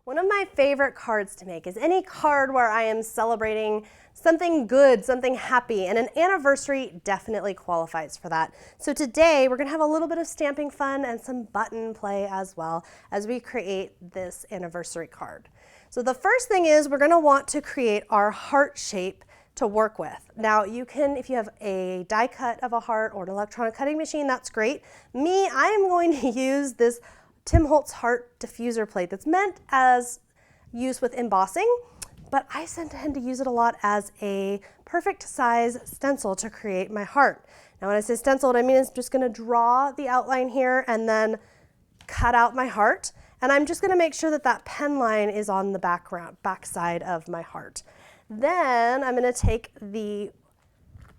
One of my favorite cards to make is any card where I am celebrating something good, something happy, and an anniversary definitely qualifies for that. So today we're gonna have a little bit of stamping fun and some button play as well as we create this anniversary card. So the first thing is we're gonna want to create our heart shape to work with. Now you can, if you have a die cut of a heart or an electronic cutting machine, that's great. Me, I am going to use this Tim Holtz heart diffuser plate that's meant as use with embossing, but I tend to use it a lot as a perfect size stencil to create my heart. Now when I say stencil, what I mean is I'm just gonna draw the outline here and then cut out my heart. And I'm just gonna make sure that that pen line is on the back side of my heart. Then I'm gonna take the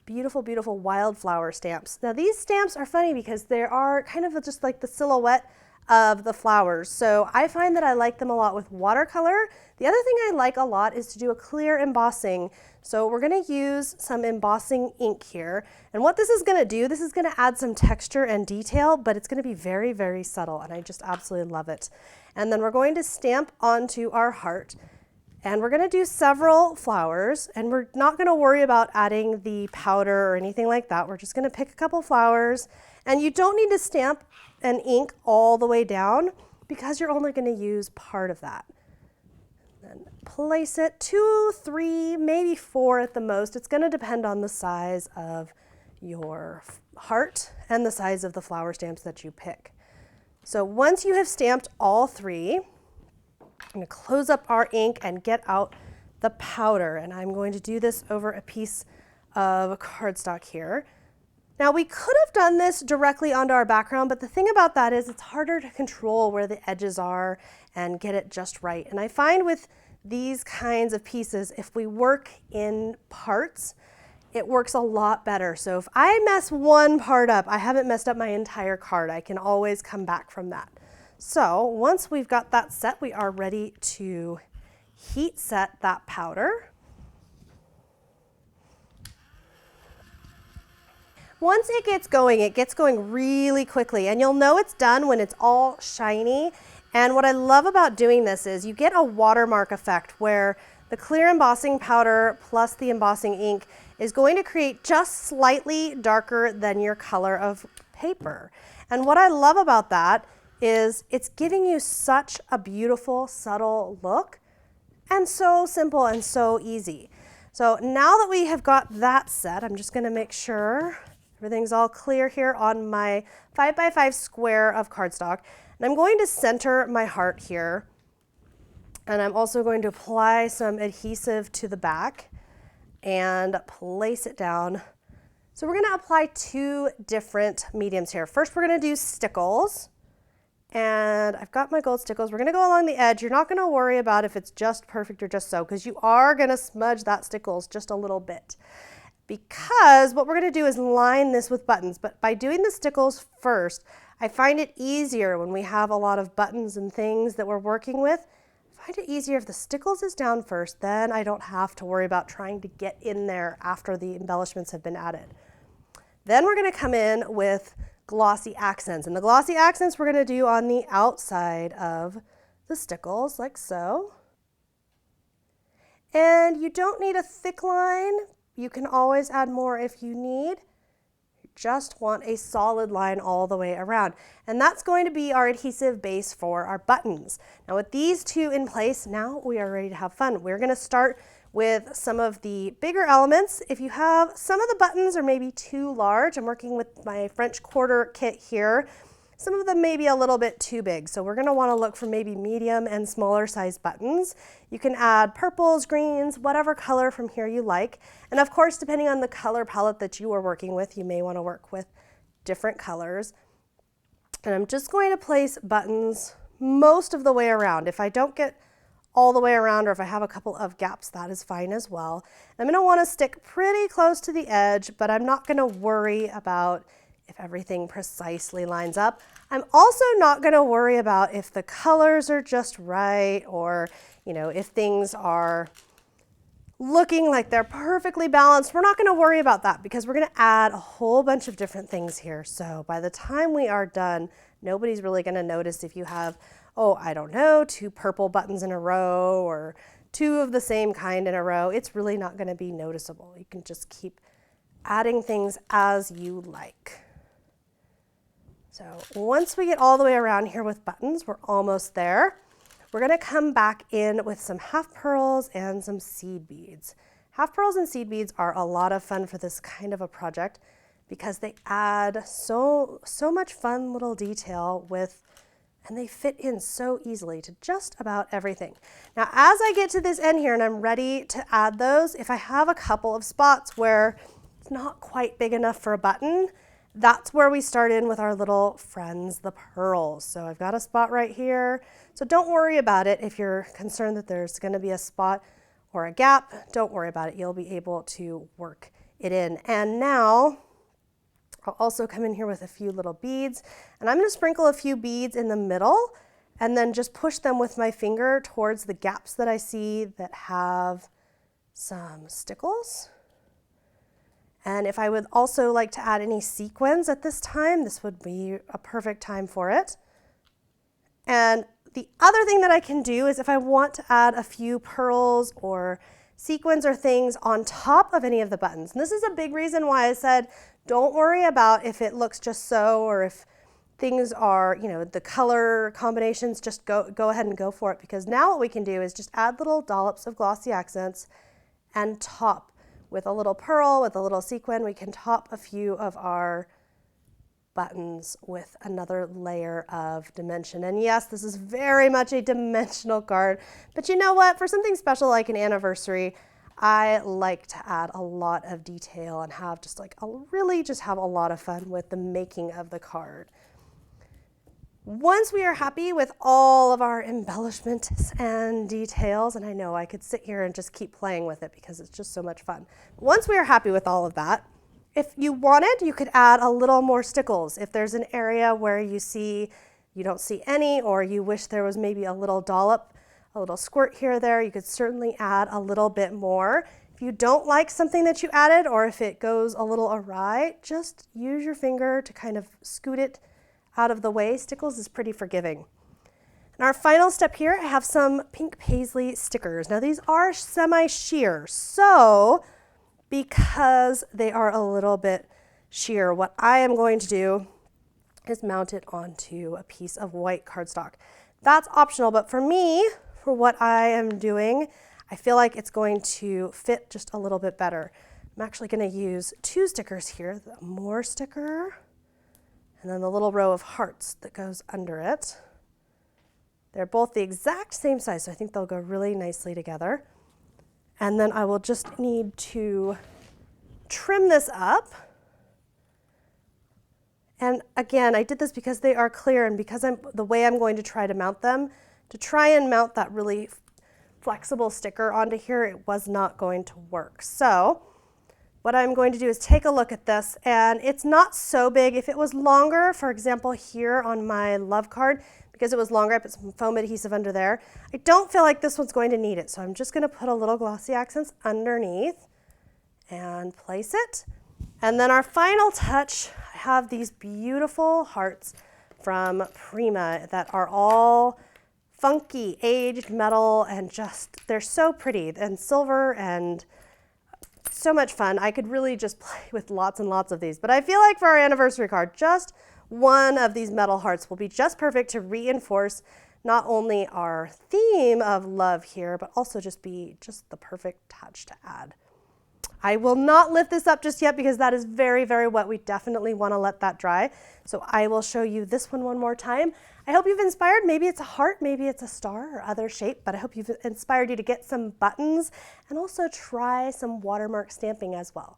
beautiful, beautiful wildflower stamps. Now these stamps are funny because they are kind of just like the silhouette of the flowers. So I find that I like them a lot with watercolor. The other thing I like a lot is to do a clear embossing. So we're gonna use some embossing ink here. And what this is gonna do, this is gonna add some texture and detail, but it's gonna be very, very subtle, and I just absolutely love it. And then we're going to stamp onto our heart. And we're gonna do several flowers, and we're not gonna worry about adding the powder or anything like that. We're just gonna pick a couple flowers, and you don't need to stamp and ink all the way down because you're only gonna use part of that. Then place it 2, 3, maybe 4 at the most. It's gonna depend on the size of your heart and the size of the flower stamps that you pick. So once you have stamped all 3, I'm going to close up our ink and get out the powder, and I'm going to do this over a piece of cardstock here. Now we could have done this directly onto our background, but the thing about that is it's harder to control where the edges are and get it just right. And I find with these kinds of pieces, if we work in parts, it works a lot better. So if I mess one part up, I haven't messed up my entire card. I can always come back from that. So once we've got that set, we are ready to heat set that powder. Once it gets going really quickly, and you'll know it's done when it's all shiny. And what I love about doing this is you get a watermark effect where the clear embossing powder plus the embossing ink is going to create just slightly darker than your color of paper. And what I love about that is it's giving you such a beautiful, subtle look, and so simple and so easy. So now that we have got that set, I'm just gonna make sure everything's all clear here on my 5x5 square of cardstock. And I'm going to center my heart here. And I'm also going to apply some adhesive to the back and place it down. So we're gonna apply 2 different mediums here. First, we're gonna do stickles. And I've got my gold stickles. We're gonna go along the edge. You're not gonna worry about if it's just perfect or just so, because you are gonna smudge that stickles just a little bit. Because what we're gonna do is line this with buttons, but by doing the stickles first, I find it easier when we have a lot of buttons and things that we're working with. I find it easier if the stickles is down first, then I don't have to worry about trying to get in there after the embellishments have been added. Then we're gonna come in with glossy accents, and the glossy accents we're going to do on the outside of the stickles, like so. And you don't need a thick line. You can always add more if you need. You just want a solid line all the way around. And that's going to be our adhesive base for our buttons. Now with these 2 in place, now we are ready to have fun. We're going to start with some of the bigger elements. If you have some of the buttons are maybe too large, I'm working with my French quarter kit here. Some of them may be a little bit too big, so we're gonna wanna look for maybe medium and smaller size buttons. You can add purples, greens, whatever color from here you like. And of course, depending on the color palette that you are working with, you may wanna work with different colors. And I'm just going to place buttons most of the way around. If I don't get all the way around, or if I have a couple of gaps, that is fine as well. I'm gonna wanna stick pretty close to the edge, but I'm not gonna worry about if everything precisely lines up. I'm also not gonna worry about if the colors are just right, or if things are looking like they're perfectly balanced. We're not gonna worry about that because we're gonna add a whole bunch of different things here. So by the time we are done, nobody's really gonna notice if you have oh, I don't know, 2 purple buttons in a row or 2 of the same kind in a row, it's really not going to be noticeable. You can just keep adding things as you like. So once we get all the way around here with buttons, we're almost there. We're going to come back in with some half pearls and some seed beads. Half pearls and seed beads are a lot of fun for this kind of a project because they add so much fun little detail and they fit in so easily to just about everything. Now, as I get to this end here and I'm ready to add those, if I have a couple of spots where it's not quite big enough for a button, that's where we start in with our little friends, the pearls. So I've got a spot right here. So don't worry about it if you're concerned that there's going to be a spot or a gap. Don't worry about it. You'll be able to work it in. And now I'll also come in here with a few little beads, and I'm going to sprinkle a few beads in the middle and then just push them with my finger towards the gaps that I see that have some stickles. And if I would also like to add any sequins at this time, this would be a perfect time for it. And the other thing that I can do is if I want to add a few pearls or sequins or things on top of any of the buttons. And this is a big reason why I said, don't worry about if it looks just so, or if things are, the color combinations, just go ahead and go for it. Because now what we can do is just add little dollops of glossy accents and top with a little pearl, with a little sequin. We can top a few of our buttons with another layer of dimension. And yes, this is very much a dimensional card, but you know what? For something special like an anniversary, I like to add a lot of detail and have just really have a lot of fun with the making of the card. Once we are happy with all of our embellishments and details, and I know I could sit here and just keep playing with it because it's just so much fun. Once we are happy with all of that, if you wanted, you could add a little more stickles. If there's an area where you don't see any, or you wish there was maybe a little dollop, a little squirt here or there, you could certainly add a little bit more. If you don't like something that you added, or if it goes a little awry, just use your finger to kind of scoot it out of the way. Stickles is pretty forgiving. And our final step here, I have some pink paisley stickers. Now these are semi-sheer, so because they are a little bit sheer, what I am going to do is mount it onto a piece of white cardstock. That's optional, but for me, for what I am doing, I feel like it's going to fit just a little bit better. I'm actually going to use 2 stickers here, the more sticker, and then the little row of hearts that goes under it. They're both the exact same size, so I think they'll go really nicely together. And then I will just need to trim this up. And again, I did this because they are clear and because the way I'm going to try to mount them, to try and mount that really flexible sticker onto here, it was not going to work. So what I'm going to do is take a look at this, and it's not so big. If it was longer, for example, here on my love card, because it was longer, I put some foam adhesive under there. I don't feel like this one's going to need it, so I'm just going to put a little glossy accents underneath and place it. And then our final touch, I have these beautiful hearts from Prima that are all funky aged metal, and they're so pretty, and silver, and so much fun. I could really just play with lots and lots of these, but I feel like for our anniversary card, just one of these metal hearts will be just perfect to reinforce not only our theme of love here, but also just be the perfect touch to add. I will not lift this up just yet because that is very, very wet. We definitely want to let that dry. So I will show you this one more time. I hope you've inspired. Maybe it's a heart, maybe it's a star or other shape, but I hope you've inspired you to get some buttons and also try some watermark stamping as well.